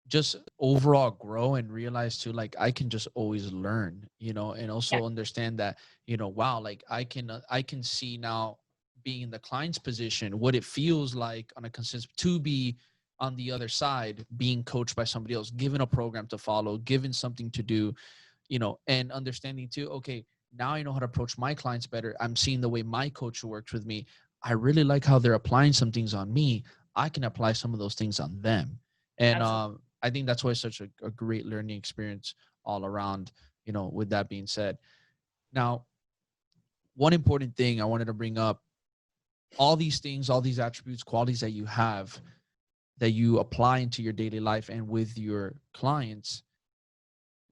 just overall grow and realize too, like I can just always learn, you know, and also understand that, you know, wow, like I can see now being in the client's position, what it feels like on a consistent to be on the other side, being coached by somebody else, given a program to follow, given something to do, you know, and understanding too, okay, now I know how to approach my clients better. I'm seeing the way my coach works with me. I really like how they're applying some things on me. I can apply some of those things on them. And I think that's why it's such a great learning experience all around, you know, with that being said. Now, one important thing I wanted to bring up, all these things, all these attributes, qualities that you have, that you apply into your daily life and with your clients,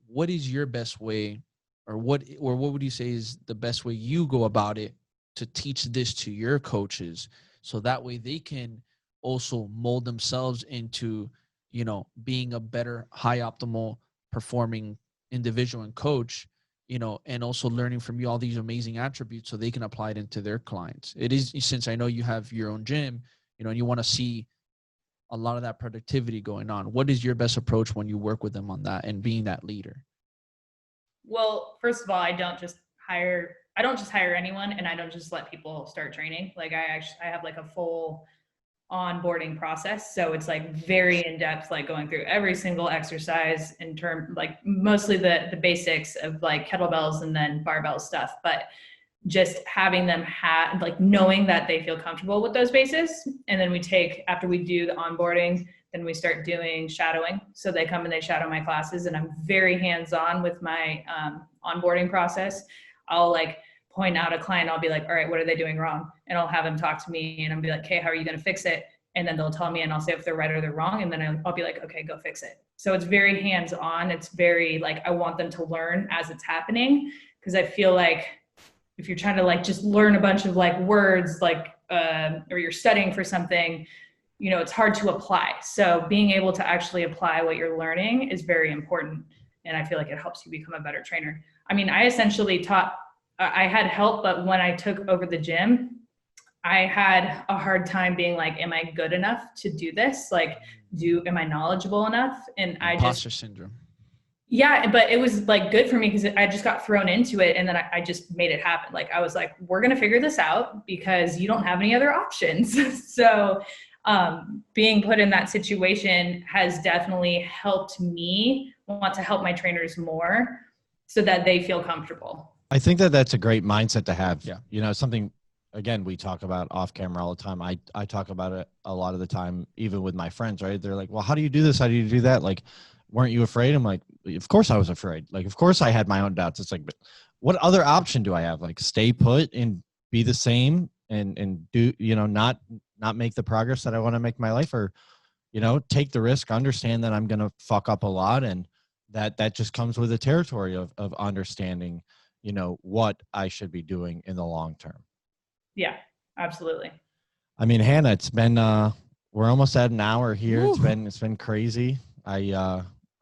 what is your best way, or what would you say is the best way you go about it to teach this to your coaches, so that way they can also mold themselves into, you know, being a better, high optimal performing individual and coach, you know, and also learning from you all these amazing attributes so they can apply it into their clients. It is, since I know you have your own gym, you know, and you want to see a lot of that productivity going on, what is your best approach when you work with them on that and being that leader? Well, first of all, I don't just hire anyone, and I don't just let people start training. Like I have like a full onboarding process. So it's like very in depth, like going through every single exercise in term, like mostly the basics of like kettlebells and then barbell stuff, but just having them like knowing that they feel comfortable with those bases. And then after we do the onboarding, then we start doing shadowing. So they come and they shadow my classes, and I'm very hands-on with my onboarding process. I'll like point out a client, I'll be like, all right, what are they doing wrong? And I'll have them talk to me and I'll be like, okay, how are you going to fix it? And then they'll tell me and I'll say if they're right or they're wrong. And then I'll be like, okay, go fix it. So it's very hands-on. It's very like, I want them to learn as it's happening. Cause I feel like if you're trying to like just learn a bunch of like words, like, or you're studying for something, you know, it's hard to apply. So being able to actually apply what you're learning is very important. And I feel like it helps you become a better trainer. I mean, I essentially I had help, but when I took over the gym, I had a hard time being like, am I good enough to do this? Like, am I knowledgeable enough? And imposter syndrome. Yeah, but it was like good for me because I just got thrown into it, and then I just made it happen. Like I was like, we're gonna figure this out because you don't have any other options. So being put in that situation has definitely helped me want to help my trainers more so that they feel comfortable. I think that that's a great mindset to have. Yeah. You know, something, again, we talk about off camera all the time. I talk about it a lot of the time, even with my friends, right? They're like, well, how do you do this? How do you do that? Like, weren't you afraid? I'm like, of course I was afraid. Like, of course I had my own doubts. It's like, but what other option do I have? Like, stay put and be the same and do, you know, not make the progress that I want to make in my life, or, you know, take the risk, understand that I'm going to fuck up a lot. And that just comes with the territory of understanding, you know, what I should be doing in the long term. Yeah, absolutely. I mean, Hannah, it's been, we're almost at an hour here. Woo. It's been crazy.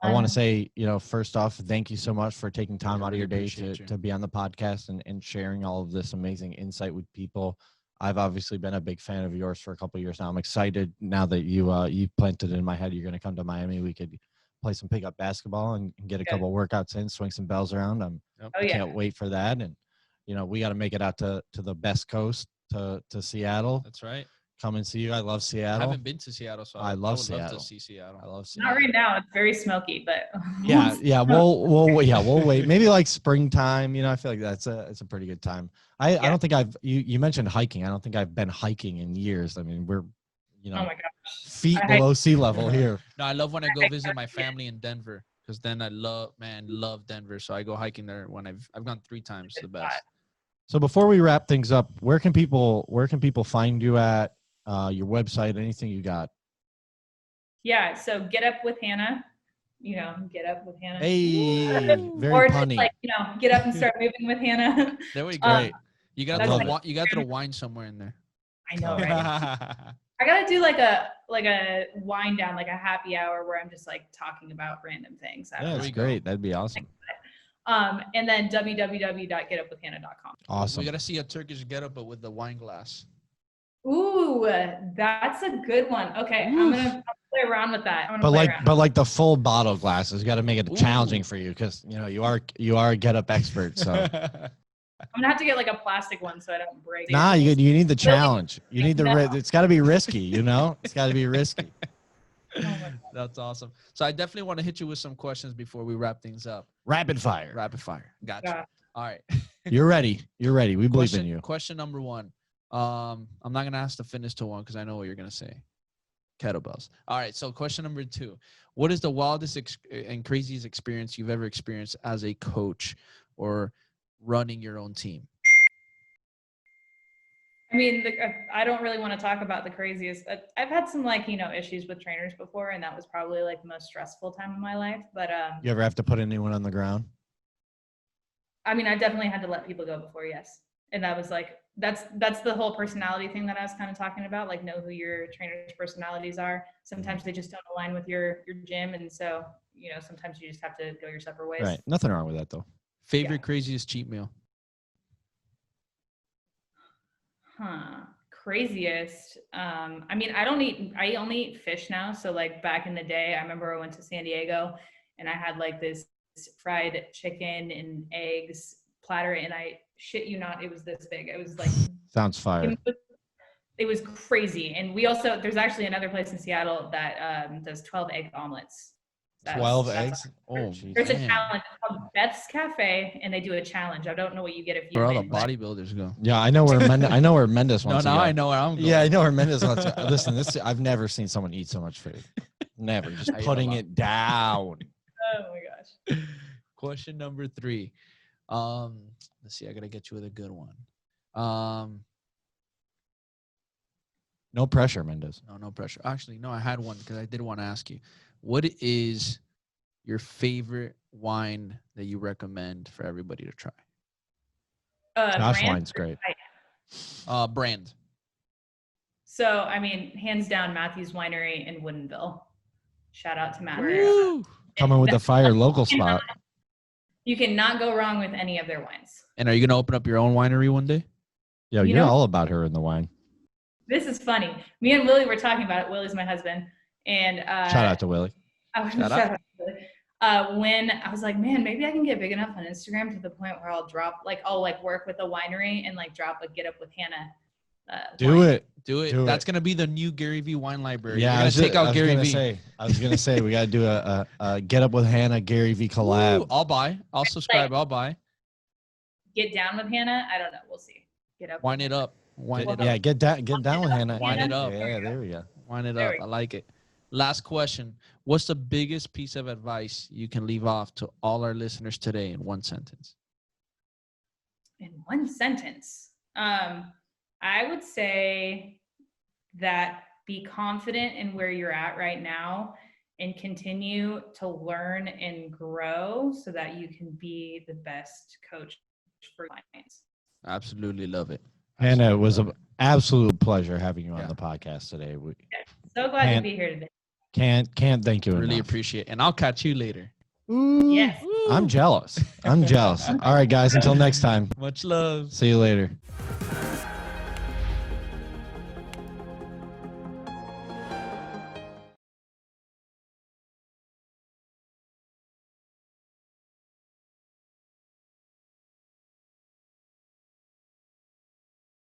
I want to say, you know, first off, thank you so much for taking time Yeah, out of really your day appreciate you. to be on the podcast and sharing all of this amazing insight with people. I've obviously been a big fan of yours for a couple of years now. I'm excited now that you planted it in my head you're going to come to Miami. We could play some pickup basketball and get a couple workouts in, swing some bells around. I can't wait for that. And, you know, we got to make it out to the best coast, to Seattle. That's right. Come and see you. I love Seattle. I haven't been to Seattle, so I would love love Seattle. to see Seattle. I love Seattle. Not right now. It's very smoky, but Yeah. We'll wait. Maybe like springtime. You know, I feel like it's a pretty good time. I don't think you mentioned hiking. I don't think I've been hiking in years. I mean, we're, you know, oh my gosh, feet below sea level here. No, I love when I go visit my family in Denver, because then I love Denver. So I go hiking there when I've gone 3 times. The best. So before we wrap things up, where can people find you at? Your website, anything you got? Yeah, so Get Up with Hannah. You know, Get Up with Hannah. Hey, very or punny. just like, you know, Get Up and Start Moving with Hannah. There we go. You That's got to throw wine somewhere in there. I know, right? I gotta do like a wind down, like a happy hour where I'm just like talking about random things. Yeah, that's great. That'd be awesome. And then www.getupwithhannah.com. Awesome. We got to see a Turkish getup, but with the wine glass. Ooh, that's a good one. Okay, I'm gonna play around with that. But like the full bottle glasses, got to make it challenging for you, because you know you are a get up expert. So I'm gonna have to get like a plastic one so I don't break. Nah, you need the challenge. You need it's got to be risky. You know, it's got to be risky. That's awesome. So I definitely want to hit you with some questions before we wrap things up. Rapid fire. Gotcha. Yeah. All right. You're ready. We believe in you. Question number 1. I'm not gonna ask the fitness to one because I know what you're gonna say. Kettlebells. All right. So question number 2: what is the wildest and craziest experience you've ever experienced as a coach or running your own team? I mean, I don't really want to talk about the craziest. I've had some issues with trainers before, and that was probably like the most stressful time of my life. But you ever have to put anyone on the ground? I mean, I definitely had to let people go before, yes. And that was like, that's the whole personality thing that I was kind of talking about. Like, know who your trainers' personalities are. Sometimes they just don't align with your gym, and so sometimes you just have to go your separate ways. Right. Nothing wrong with that though. Favorite craziest cheat meal? Craziest. I mean, I only eat fish now. So like back in the day, I remember I went to San Diego and I had like this fried chicken and eggs platter, and I shit you not, it was this big. It was like, sounds fire. It was crazy. And there's actually another place in Seattle that does 12 egg omelets. 12 eggs? Oh, there's a challenge called Beth's Cafe, and they do a challenge. I don't know what you get if you where all win. the bodybuilders go. Yeah, I know where Mendes wants to go. I know where I'm going. Yeah, I know where Mendes wants to go. Listen, I've never seen someone eat so much food. Never. Just putting it down. Oh my gosh. Question number 3. Let's see, I gotta get you with a good one. No pressure, Mendes. No pressure. Actually, no, I had one because I did want to ask you. What is your favorite wine that you recommend for everybody to try? Josh wine's great. Brand. So, I mean, hands down, Matthew's Winery in Woodinville. Shout out to Matthew. Coming with the fire local spot. You cannot go wrong with any of their wines. And are you going to open up your own winery one day? Yeah, you're all about her in the wine. This is funny. Me and Willie were talking about it. Willie's my husband. And shout out to Willie. Shout out to Willie. when I was like, man, maybe I can get big enough on Instagram to the point where I'll work with a winery and like drop a Get Up with Hannah. Do wine. it. Do it. Do That's it. gonna be the new Gary V wine library. Yeah, You're gonna take out Gary V. I was gonna say we gotta do a Get Up with Hannah Gary V collab. Ooh, I'll buy. I'll subscribe. I'll buy. Get down with Hannah. I don't know. We'll see. Get up. Wine it up. Wine it Yeah, up. get down with Hannah. Wine it up. Yeah, there we go. Wine it There up. we go. I like it. Last question. What's the biggest piece of advice you can leave off to all our listeners today in one sentence? In one sentence, I would say that be confident in where you're at right now and continue to learn and grow so that you can be the best coach for clients. Absolutely love it. Hannah, it was an absolute pleasure having you on Yeah. the podcast today. We So glad to be here today. can't thank you Really enough. appreciate it. And I'll catch you later. Ooh, Yes. I'm jealous. I'm jealous. All right, guys, until next time. Much love. See you later.